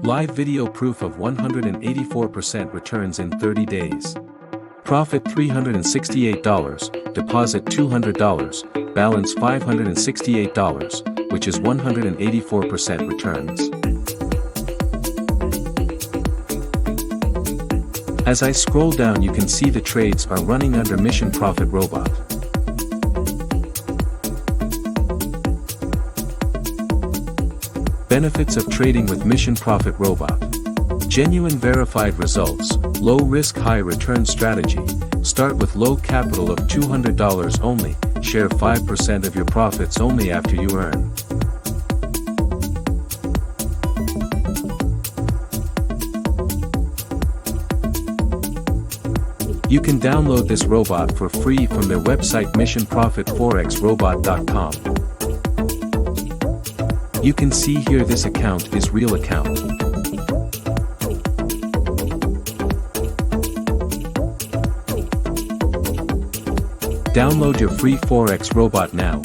Live video proof of 184% returns in 30 days. Profit $368, deposit $200, balance $568, which is 184% returns. As I scroll down, you can see the trades are running under Mission Profit Robot. Benefits of trading with Mission Profit Robot. Genuine verified results, low risk high return strategy. Start with low capital of $200 only, share 5% of your profits only after you earn. You can download this robot for free from their website missionprofitforexrobot.com. You can see here this account is real account. Download your free Forex robot now.